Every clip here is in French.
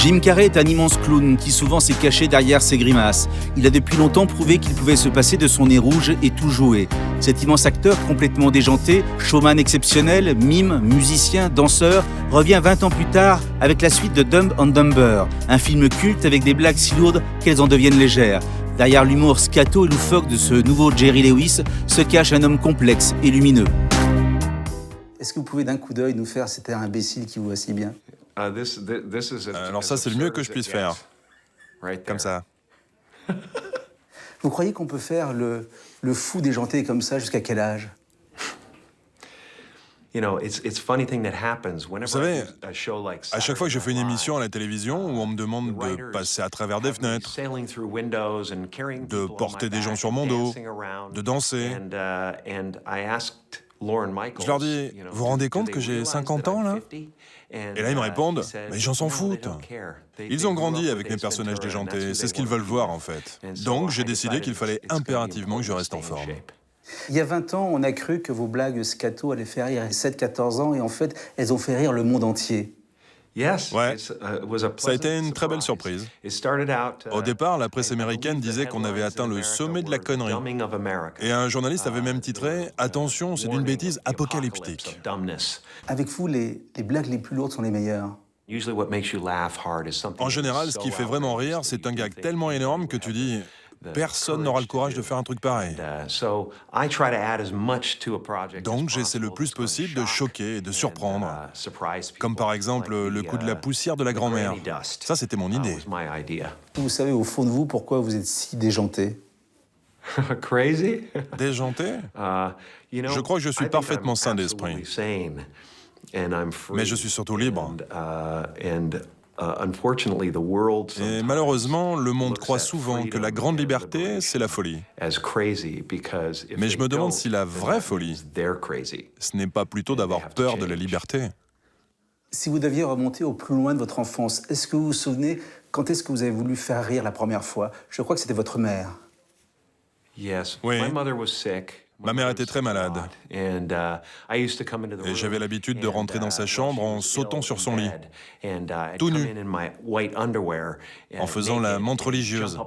Jim Carrey est un immense clown qui souvent s'est caché derrière ses grimaces. Il a depuis longtemps prouvé qu'il pouvait se passer de son nez rouge et tout jouer. Cet immense acteur complètement déjanté, showman exceptionnel, mime, musicien, danseur, revient 20 ans plus tard avec la suite de Dumb and Dumber, un film culte avec des blagues si lourdes qu'elles en deviennent légères. Derrière l'humour scato et loufoque de ce nouveau Jerry Lewis se cache un homme complexe et lumineux. Est-ce que vous pouvez d'un coup d'œil nous faire cet air imbécile qui vous va si bien ? Alors ça, c'est le mieux que je puisse faire. Comme ça. Vous croyez qu'on peut faire le fou déjanté comme ça jusqu'à quel âge ? Vous savez, à chaque fois que je fais une émission à la télévision où on me demande de passer à travers des fenêtres, de porter des gens sur mon dos, de danser, je leur dis, vous vous rendez compte que j'ai 50 ans là ? Et là, ils me répondent, mais les gens s'en foutent. Ils ont grandi avec mes personnages déjantés, c'est ce qu'ils veulent voir en fait. Donc, j'ai décidé qu'il fallait impérativement que je reste en forme. Il y a 20 ans, on a cru que vos blagues scato allaient faire rire 7-14 ans et en fait, elles ont fait rire le monde entier. Ouais, ça a été une très belle surprise. Au départ, la presse américaine disait qu'on avait atteint le sommet de la connerie. Et un journaliste avait même titré « Attention, c'est d'une bêtise apocalyptique ». Avec vous, les blagues les plus lourdes sont les meilleures. En général, ce qui fait vraiment rire, c'est un gag tellement énorme que tu dis « Personne n'aura le courage de faire un truc pareil ». Donc j'essaie le plus possible de choquer et de surprendre. Comme par exemple le coup de la poussière de la grand-mère. Ça, c'était mon idée. Vous savez au fond de vous pourquoi vous êtes si déjanté ? Déjanté ? Je crois que je suis parfaitement sain d'esprit. Mais je suis surtout libre. Et malheureusement, le monde croit souvent que la grande liberté, c'est la folie. Mais je me demande si la vraie folie, ce n'est pas plutôt d'avoir peur de la liberté. Si vous deviez remonter au plus loin de votre enfance, est-ce que vous vous souvenez quand est-ce que vous avez voulu faire rire la première fois ? Je crois que c'était votre mère. Oui. Ma mère était très malade. Et j'avais l'habitude de rentrer dans sa chambre en sautant sur son lit, tout nu, en faisant la menthe religieuse.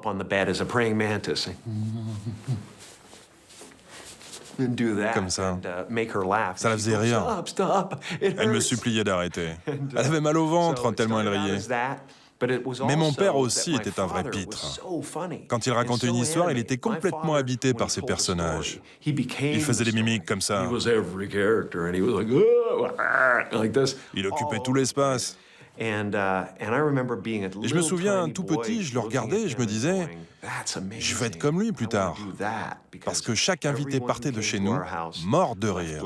Comme ça. Ça la faisait rire. Elle me suppliait d'arrêter. Elle avait mal au ventre tellement elle riait. Mais mon père aussi était un vrai pitre. Quand il racontait une histoire, il était complètement habité par ses personnages. Il faisait des mimiques comme ça. Il occupait tout l'espace. Et je me souviens, tout petit, je le regardais et je me disais, je vais être comme lui plus tard. Parce que chaque invité partait de chez nous, mort de rire.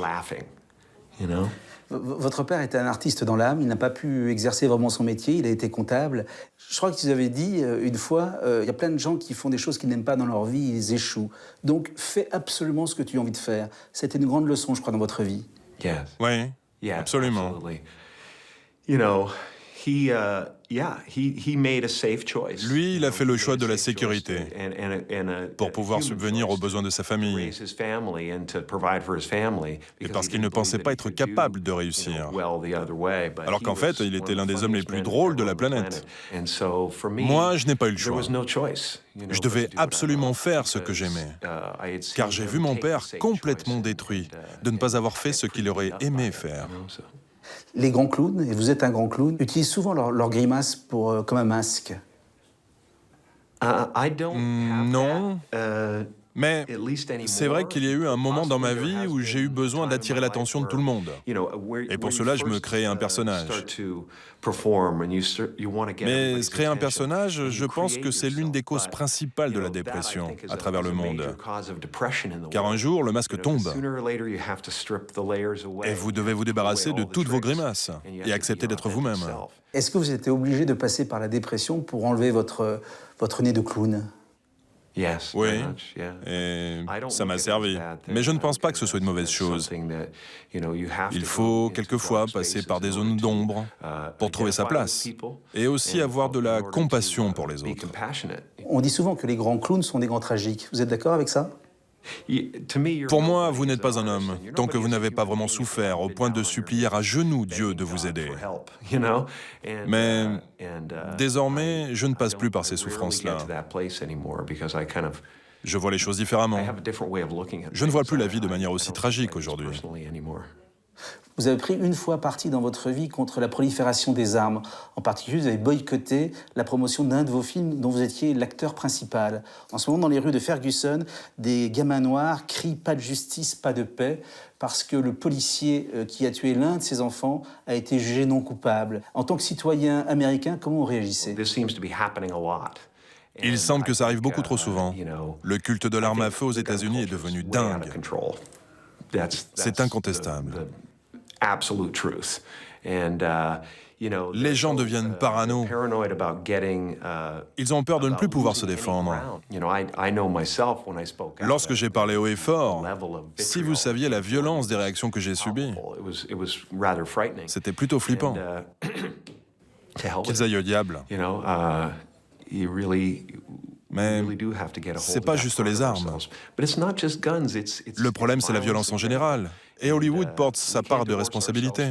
Votre père était un artiste dans l'âme, il n'a pas pu exercer vraiment son métier, il a été comptable. Je crois que vous avez dit une fois, il y a plein de gens qui font des choses qu'ils n'aiment pas dans leur vie, ils échouent. Donc fais absolument ce que tu as envie de faire. C'était une grande leçon, je crois, dans votre vie. Oui, absolument. Lui, il a fait le choix de la sécurité pour pouvoir subvenir aux besoins de sa famille et parce qu'il ne pensait pas être capable de réussir. Alors qu'en fait, il était l'un des hommes les plus drôles de la planète. Moi, je n'ai pas eu le choix. Je devais absolument faire ce que j'aimais, car j'ai vu mon père complètement détruit de ne pas avoir fait ce qu'il aurait aimé faire. Les grands clowns, et vous êtes un grand clown, utilisent souvent leur grimace comme un masque. Non. Mais c'est vrai qu'il y a eu un moment dans ma vie où j'ai eu besoin d'attirer l'attention de tout le monde. Et pour cela, je me créais un personnage. Mais se créer un personnage, je pense que c'est l'une des causes principales de la dépression à travers le monde. Car un jour, le masque tombe. Et vous devez vous débarrasser de toutes vos grimaces et accepter d'être vous-même. Est-ce que vous étiez obligé de passer par la dépression pour enlever votre nez de clown ? Oui, et ça m'a servi. Mais je ne pense pas que ce soit une mauvaise chose. Il faut quelquefois passer par des zones d'ombre pour trouver sa place. Et aussi avoir de la compassion pour les autres. On dit souvent que les grands clowns sont des grands tragiques. Vous êtes d'accord avec ça ? Pour moi, vous n'êtes pas un homme, tant que vous n'avez pas vraiment souffert, au point de supplier à genoux Dieu de vous aider. Mais désormais, je ne passe plus par ces souffrances-là. Je vois les choses différemment. Je ne vois plus la vie de manière aussi tragique aujourd'hui. Vous avez pris une fois parti dans votre vie contre la prolifération des armes. En particulier, vous avez boycotté la promotion d'un de vos films dont vous étiez l'acteur principal. En ce moment, dans les rues de Ferguson, des gamins noirs crient « pas de justice, pas de paix » parce que le policier qui a tué l'un de ses enfants a été jugé non coupable. En tant que citoyen américain, comment vous réagissez ? Il semble que ça arrive beaucoup trop souvent. Le culte de l'arme à feu aux États-Unis est devenu dingue. C'est incontestable. Les gens deviennent parano. Ils ont peur de ne plus pouvoir se défendre. Lorsque j'ai parlé haut et fort, si vous saviez la violence des réactions que j'ai subies, c'était plutôt flippant. Qu'ils aillent au diable. Mais c'est pas juste les armes. Le problème, c'est la violence en général. Et Hollywood porte sa part de responsabilité.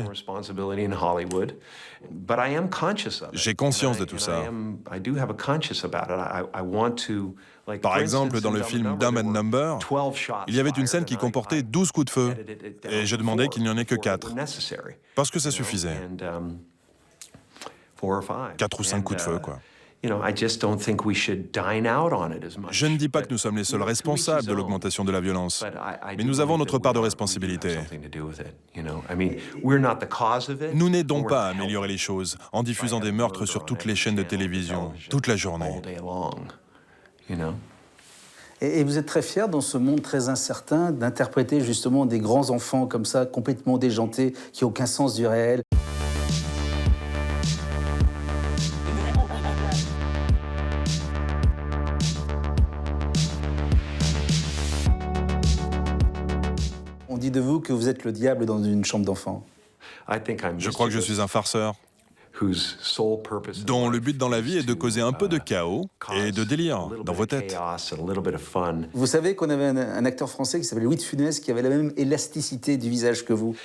J'ai conscience de tout ça. Par exemple, dans le film Dumb and Number, il y avait une scène qui comportait 12 coups de feu. Et je demandais qu'il n'y en ait que 4. Parce que ça suffisait. 4 ou 5 coups de feu, quoi. Je ne dis pas que nous sommes les seuls responsables de l'augmentation de la violence, mais nous avons notre part de responsabilité. Nous n'aidons pas à améliorer les choses en diffusant des meurtres sur toutes les chaînes de télévision, toute la journée. Et vous êtes très fier, dans ce monde très incertain, d'interpréter justement des grands enfants comme ça, complètement déjantés, qui n'ont aucun sens du réel. On dit de vous que vous êtes le diable dans une chambre d'enfant. Je crois que je suis un farceur, dont le but dans la vie est de causer un peu de chaos et de délire dans vos têtes. Vous savez qu'on avait un acteur français qui s'appelait Louis de Funès, qui avait la même élasticité du visage que vous.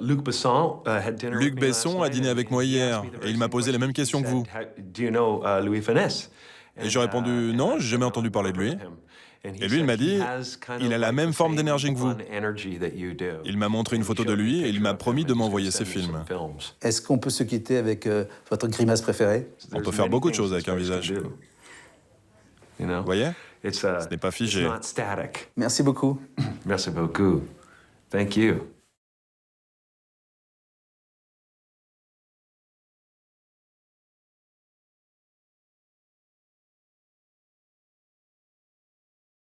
Luc Besson a dîné avec moi hier, et il m'a posé les mêmes questions que vous. Et j'ai répondu « Non, j'ai jamais entendu parler de lui ». Et lui, il m'a dit, il a la même forme d'énergie que vous. Il m'a montré une photo de lui et il m'a promis de m'envoyer ses films. Est-ce qu'on peut se quitter avec votre grimace préférée ? On peut faire beaucoup de choses avec un visage. Vous voyez ? Ce n'est pas figé. Merci beaucoup. Merci beaucoup. Thank you.